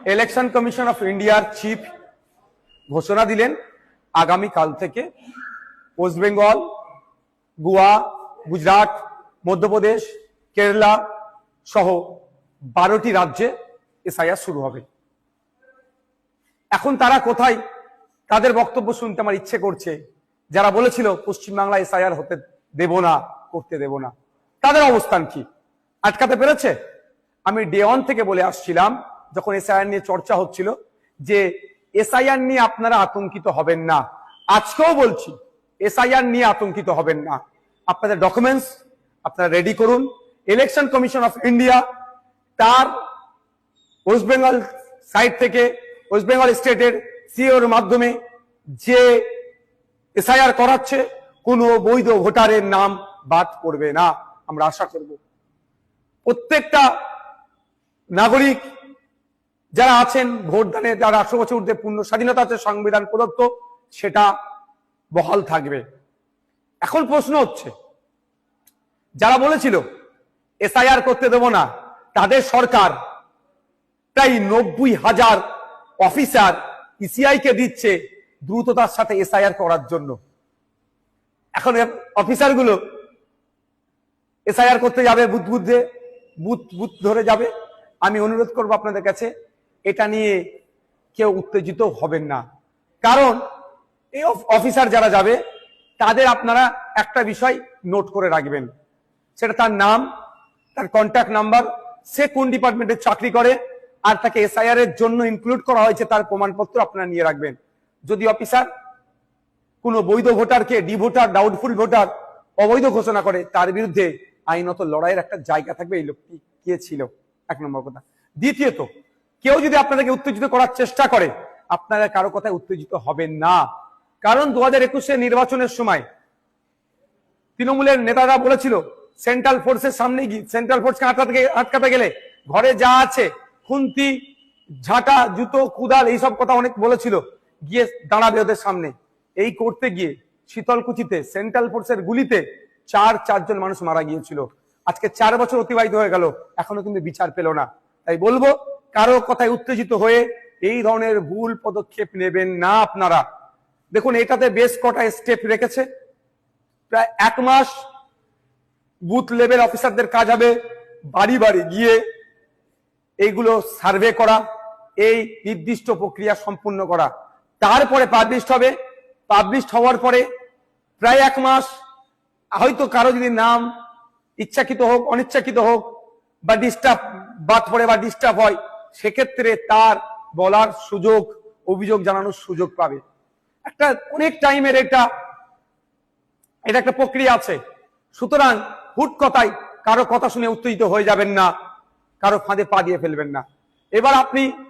Election commission of ইন্ডিয়ার chief ঘোষণা দিলেন আগামী কাল থেকে ওয়েস্ট বেঙ্গল, গোয়া, গুজরাট, মধ্যপ্রদেশ, কেরালা সহ 12টি রাজ্যে এসআইআর শুরু হবে। এখন তারা কোথায়? তাদের বক্তব্য শুনতে আমার ইচ্ছে করছে। যারা বলেছিল পশ্চিমবাংলা এসআইআর হতে দেব না, করতে দেব না, তাদের অবস্থান কি? আটকাতে পেরেছে? আমি ডে 1 থেকে বলে আসছিলাম, যখন এসআইআর নিয়ে চর্চা হচ্ছিল, যে এসআইআর নিয়ে আপনারা আতঙ্কিত হবেন না। আজকেও বলছি, এসআইআর নিয়ে আতঙ্কিত হবেন না। আপনাদের ডকুমেন্টস আপনারা রেডি করুন। ইলেকশন কমিশন অফ ইন্ডিয়া তার ওয়েস্ট বেঙ্গল সাইড থেকে, ওয়েস্ট বেঙ্গল স্টেটের সিওর মাধ্যমে যে এসআইআর করাচ্ছে, কোনো বৈধ ভোটারের নাম বাদ পড়বে না। আমরা আশা করব প্রত্যেকটা নাগরিক যারা আছেন ভোটদানে, যারা 18 বছর ঊর্ধ্বে পূর্ণ স্বাধীনতা আছে সংবিধান প্রদত্ত, সেটা বহাল থাকবে। এখন প্রশ্ন হচ্ছে, যারা বলেছিল এসআইআর করতে দেব না, তাদের সরকার প্রায় 90,000 অফিসার ইসিআই কে দিচ্ছে দ্রুততার সাথে এসআইআর করার জন্য। এখন অফিসারগুলো এসআইআর করতে যাবে, বুথ ধরে যাবে। আমি অনুরোধ করব আপনাদের কাছে, এটা নিয়ে কেউ উত্তেজিত হবেন না। কারণ এই অফিসার যারা যাবে, তাদের আপনারা একটা বিষয় নোট করে রাখবেন, সেটা তার নাম, তার কন্ট্যাক্ট নাম্বার, সে কোন ডিপার্টমেন্টে চাকরি করে, আর তাকে এসআইআর এর জন্য ইনক্লুড করা হয়েছে তার প্রমাণপত্র আপনারা নিয়ে রাখবেন। যদি অফিসার কোন বৈধ ভোটারকে ডি ভোটার, ডাউটফুল ভোটার, অবৈধ ঘোষণা করে, তার বিরুদ্ধে আইনত লড়াইয়ের একটা জায়গা থাকবে। এই লোকটি কে ছিল, 1 নম্বর কথা। দ্বিতীয়ত, কেউ যদি আপনাদেরকে উত্তেজিত করার চেষ্টা করে, আপনারা কারো কথায় উত্তেজিত হবেন না। কারণ 2021 নির্বাচনের সময় তৃণমূলের নেতারা বলেছিল, সেন্ট্রাল ফোর্সের সামনে গিয়ে, সেন্ট্রাল ফোর্সকে আটকাতে গেলে ঘরে যা আছে, খুন্তি, ঝাঁটা, জুতো, কুদাল, এইসব কথা অনেক বলেছিল, গিয়ে দাঁড়াবে ওদের সামনে। এই করতে গিয়ে শীতলকুচিতে সেন্ট্রাল ফোর্সের গুলিতে 4 জন মানুষ মারা গিয়েছিল। আজকে 4 বছর অতিবাহিত হয়ে গেল, এখনো কিন্তু বিচার পেল না। তাই বলবো, কারো কথায় উত্তেজিত হয়ে এই ধরনের ভুল পদক্ষেপ নেবেন না আপনারা। দেখুন, এটাতে বেশ কটা স্টেপ রেখেছে। প্রায় 1 মাস বুথ লেভেল অফিসারদের কাজ হবে বাড়ি বাড়ি গিয়ে এইগুলো সার্ভে করা, এই নির্দিষ্ট প্রক্রিয়া সম্পূর্ণ করা। তারপরে পাবলিশ হবে। পাবলিশ হওয়ার পরে প্রায় 1 মাস, হয়তো কারো যদি নাম ইচ্ছাকৃত হোক, অনিচ্ছাকৃত হোক, বা ডিস্টার্ব বাদ পড়ে বা ডিস্টার্ব হয়, সেক্ষেত্রে তার বলার সুযোগ, অভিযোগ জানানোর সুযোগ পাবে। একটা অনেক টাইমের এটা একটা প্রক্রিয়া আছে। সুতরাং হুট কথায় কারো কথা শুনে উত্তেজিত হয়ে যাবেন না, কারো ফাঁদে পা দিয়ে ফেলবেন না। এবার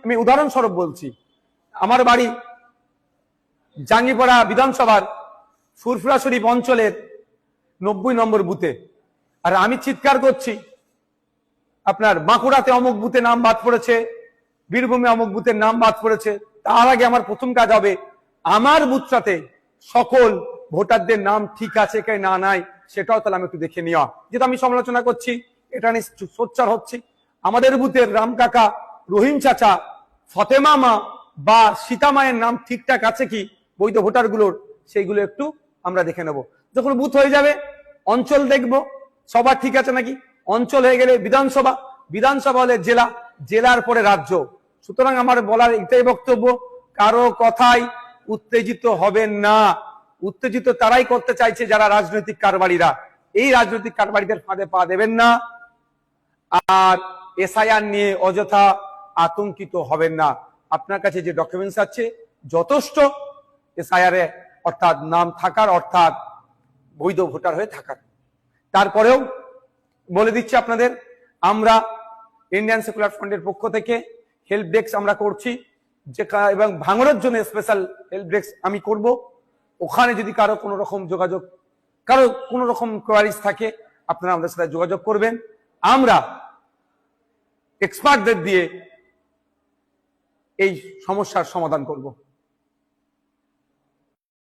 আমি উদাহরণস্বরূপ বলছি, আমার বাড়ি জাঙ্গিপাড়া বিধানসভার ফুরফুরা শরীফ অঞ্চলের 90 নম্বর বুথে, আর আমি চিৎকার করছি, আপনার বাঁকুড়াতে অমুক বুথে নাম বাদ পড়েছে, বীরভূমে অমুক বুথের নাম বাদ পড়েছে। তার আগে আমার প্রথম কাজ হবে আমার বুথটাতে সকল ভোটারদের নাম ঠিক আছে কে না নাই, সেটাও তাহলে আমি একটু দেখে নেওয়া। যেটা আমি সমালোচনা করছি, এটা নিয়ে সোচ্চার হচ্ছি, আমাদের বুথের রাম কাকা, রহিম চাচা, ফতেমা মা বা সীতা মায়ের নাম ঠিকঠাক আছে কি বৈধ ভোটারগুলোর, সেইগুলো একটু আমরা দেখে নেব। যখন বুথ হয়ে যাবে, অঞ্চল দেখব সবার ঠিক আছে নাকি। অঞ্চল হয়ে গেলে বিধানসভা, বিধানসভা হলে জেলা, জেলার পরে রাজ্য। সুতরাং আমার বলার এটাই বক্তব্য, কারো কথায় উত্তেজিত হবেন না। উত্তেজিত তারাই করতে চাইছে যারা রাজনৈতিক কারবারিরা। এই রাজনৈতিক কারবারিদের ফাঁদে পা দেবেন না। আর এসআইআর নিয়ে অযথা আতঙ্কিত হবেন না। আপনার কাছে যে ডকুমেন্টস আছে যথেষ্ট এসআইআর এ, অর্থাৎ নাম থাকার, অর্থাৎ বৈধ ভোটার হয়ে থাকার। তারপরেও বলে দিচ্ছি আপনাদের, আমরা ইন্ডিয়ান সেকুলার ফ্রন্টের পক্ষ থেকে হেল্প ডেস্ক আমরা করছি, যে এবং ভাঙনের জন্য স্পেশাল হেল্প ডেস্ক আমি করব। ওখানে যদি কারো কোনো রকম যোগাযোগ, কারো কোনো রকম কোয়ারিজ থাকে, আপনারা আমাদের সাথে যোগাযোগ করবেন। আমরা এক্সপার্টদের দিয়ে এই সমস্যার সমাধান করব।